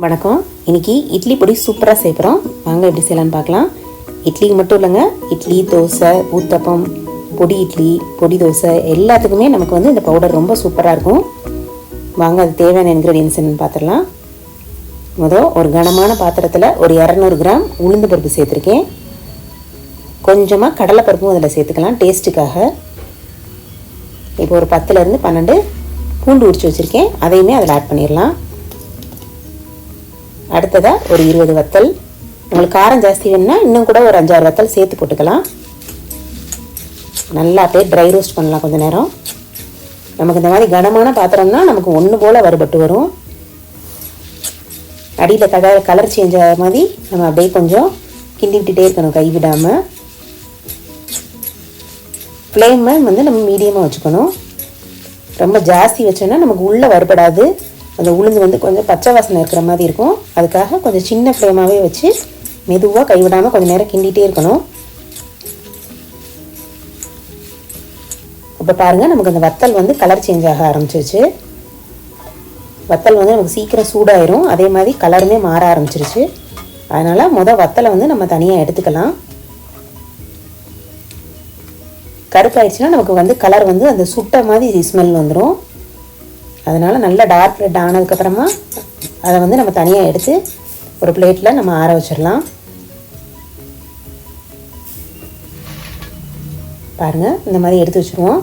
வணக்கம். இன்றைக்கி இட்லி பொடி சூப்பராக சேர்க்குறோம். வாங்க எப்படி செய்யலான்னு பார்க்கலாம். இட்லிக்கு மட்டும் இல்லைங்க, இட்லி, தோசை, ஊத்தப்பம், பொடி இட்லி, பொடி தோசை எல்லாத்துக்குமே நமக்கு இந்த பவுடர் ரொம்ப சூப்பராக இருக்கும். வாங்க அது தேவையான இன்க்ரீடியன்ஸ் என்னென்னு பார்த்துடலாம். ஒரு கனமான பாத்திரத்தில் ஒரு 200 கிராம் உளுந்து பருப்பு சேர்த்துருக்கேன். கொஞ்சமாக கடலைப்பருப்பும் அதில் சேர்த்துக்கலாம் டேஸ்ட்டுக்காக. இப்போ ஒரு 10லேருந்து 12 பூண்டு உரித்து வச்சுருக்கேன், அதையுமே அதில் ஆட் பண்ணிடலாம். அடுத்ததாக ஒரு 20 வத்தல். உங்களுக்கு காரம் ஜாஸ்தி வேணும்னா இன்னும் கூட ஒரு 5-6 வத்தல் சேர்த்து போட்டுக்கலாம். நல்லா அப்படியே ட்ரை ரோஸ்ட் பண்ணலாம் கொஞ்சம் நேரம். நமக்கு இந்த மாதிரி கனமான பாத்திரம்னா நமக்கு ஒன்று போல் வறுபட்டு வரும். அடியில் கலர் சேஞ்ச் ஆகிற மாதிரி நம்ம அப்படியே கொஞ்சம் கிண்டி விட்டுட்டே இருக்கணும் கைவிடாமல். ஃப்ளேமை நம்ம மீடியமாக வச்சுக்கணும். ரொம்ப ஜாஸ்தி வச்சோன்னா நமக்கு உள்ளே வறுபடாது. அந்த உளுந்து கொஞ்சம் பச்சை வாசனை இருக்கிற மாதிரி இருக்கும். அதுக்காக கொஞ்சம் சின்ன ஃப்ளேமாகவே வச்சு மெதுவாக கைவிடாமல் கொஞ்சம் நேரம் கிண்டிகிட்டே இருக்கணும். இப்போ பாருங்கள், நமக்கு அந்த வத்தல் கலர் சேஞ்ச் ஆக ஆரம்பிச்சிருச்சு. வத்தல் நமக்கு சீக்கிரம் சூடாயிரும். அதே மாதிரி கலருமே மாற ஆரம்பிச்சிருச்சு. அதனால் வத்தலை நம்ம தனியாக எடுத்துக்கலாம். கருப்பாயிடுச்சுன்னா நமக்கு கலர் அந்த சுட்ட மாதிரி ஸ்மெல் வந்துடும். அதனால் நல்லா டார்க் ரெட் ஆனதுக்கப்புறமா அதை நம்ம தனியாக எடுத்து ஒரு பிளேட்டில் நம்ம ஆற வச்சிடலாம். பாருங்கள், இந்த மாதிரி எடுத்து வச்சுருவோம்.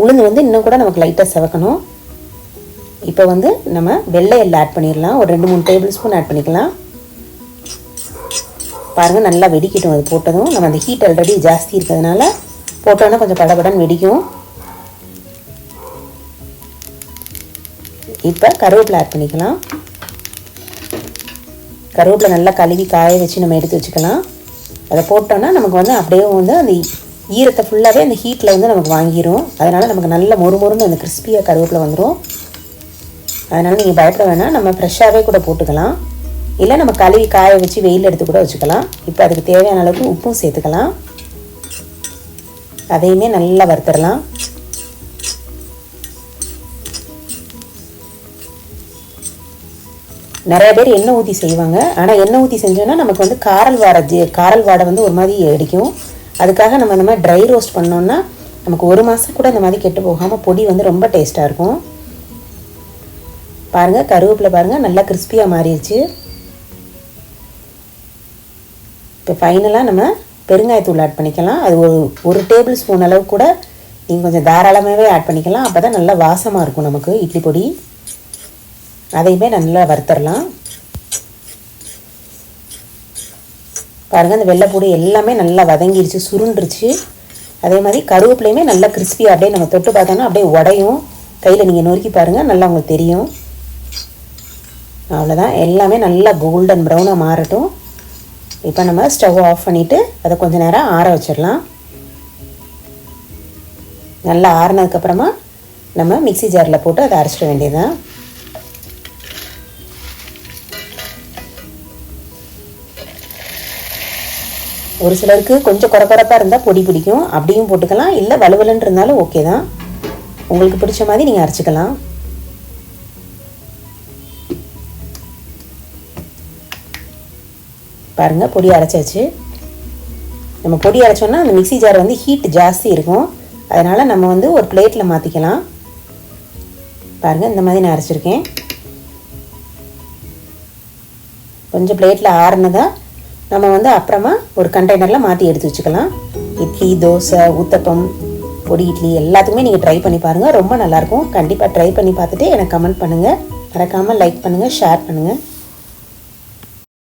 உளுந்து இன்னும் கூட நமக்கு லைட்டாக செவக்கணும். இப்போ நம்ம வெள்ளை எள்ளு ஆட் பண்ணிடலாம். ஒரு 2-3 டேபிள் ஸ்பூன் ஆட் பண்ணிக்கலாம். பாருங்கள், நல்லா வெடிக்கட்டும். அது போட்டதும் நம்ம அந்த ஹீட் ஆல்ரெடி ஜாஸ்தி இருக்கிறதுனால போட்டோன்னா கொஞ்சம் படபடன்னு வெடிக்கும். இப்போ கருவேப்பிலை ஆட் பண்ணிக்கலாம். கருவேப்பிலை நல்லா கழுவி காய வச்சு நம்ம எடுத்து வச்சுக்கலாம். அதை போட்டோன்னா நமக்கு அப்படியே அந்த ஈரத்தை ஃபுல்லாகவே அந்த ஹீட்டில் நமக்கு வாங்கிடும். அதனால் நமக்கு நல்ல மொறுமொறுன்னு அந்த கிறிஸ்பியாக கருவேப்பிலை வந்துடும். அதனால் நீங்கள் பயப்பட வேணாம், நம்ம ஃப்ரெஷ்ஷாகவே கூட போட்டுக்கலாம். இல்லை நம்ம கழுவி காய வச்சு வெயில் எடுத்து கூட வச்சுக்கலாம். இப்போ அதுக்கு தேவையான அளவுக்கு உப்பும் சேர்த்துக்கலாம். அதையுமே நல்லா வறுத்துடலாம். நிறைய பேர் எண்ணெய் ஊற்றி செய்வாங்க. ஆனால் எண்ணெய் ஊற்றி செஞ்சோன்னா நமக்கு காரல் வாடை ஒரு மாதிரி அடிக்கும். அதுக்காக நம்ம இந்த மாதிரி ட்ரை ரோஸ்ட் பண்ணோன்னா நமக்கு 1 மாதம் கூட இந்த மாதிரி கெட்டு போகாமல் பொடி ரொம்ப டேஸ்ட்டாக இருக்கும். பாருங்கள், கருவேப்பிலை பாருங்கள் நல்லா கிறிஸ்பியாக மாறிடுச்சு. இப்போ ஃபைனலாக நம்ம பெருங்காயத்தூள் ஆட் பண்ணிக்கலாம். அது ஒரு டேபிள் ஸ்பூன் அளவு கூட நீங்கள் கொஞ்சம் தாராளமாகவே ஆட் பண்ணிக்கலாம். அப்போ தான் நல்லா வாசமாக இருக்கும் நமக்கு இட்லி பொடி. அதையுமே நல்லா வறுத்தரலாம். பாருங்கள், அந்த வெள்ளைப்பூடி எல்லாமே நல்லா வதங்கிடுச்சு, சுருண்டுருச்சு. அதே மாதிரி கருவேப்பிலையுமே நல்லா கிறிஸ்பியாக அப்படியே நம்ம தொட்டு பார்த்தோன்னா அப்படியே உடையும். கையில் நீங்கள் நொறுக்கி பாருங்கள், நல்லா உங்களுக்கு தெரியும். அவ்வளோதான், எல்லாமே நல்லா கோல்டன் ப்ரௌனாக மாறட்டும். இப்போ நம்ம ஸ்டவ் ஆஃப் பண்ணிவிட்டு அதை கொஞ்சம் நேரம் ஆற வச்சிடலாம். நல்லா ஆறினதுக்கப்புறமா நம்ம மிக்ஸி ஜாரில் போட்டு அதை அரைச்சிட வேண்டியதுதான். ஒரு சிலருக்கு கொஞ்சம் குறப்பாக இருந்தால் பொடி பிடிக்கும், அப்படியும் போட்டுக்கலாம். இல்லை வலுவலுன்னு இருந்தாலும் ஓகே தான். உங்களுக்கு பிடிச்ச மாதிரி நீங்கள் அரைச்சிக்கலாம். பாருங்கள், பொடி அரைச்சாச்சு. நம்ம பொடி அரைச்சோன்னா அந்த மிக்ஸி ஜார் ஹீட் ஜாஸ்தி இருக்கும். அதனால் நம்ம ஒரு பிளேட்டில் மாற்றிக்கலாம். பாருங்கள், இந்த மாதிரி நான் அரைச்சிருக்கேன். கொஞ்சம் பிளேட்டில் ஆறுனதாக நம்ம அப்புறமா ஒரு கண்டெய்னரில் மாற்றி எடுத்து வச்சுக்கலாம். இட்லி, தோசை, ஊத்தப்பம், பொடி இட்லி எல்லாத்துக்குமே நீங்கள் ட்ரை பண்ணி பாருங்கள். ரொம்ப நல்லாயிருக்கும். கண்டிப்பாக ட்ரை பண்ணி பார்த்துட்டு எனக்கு கமெண்ட் பண்ணுங்கள். மறக்காமல் லைக் பண்ணுங்கள், ஷேர் பண்ணுங்கள்.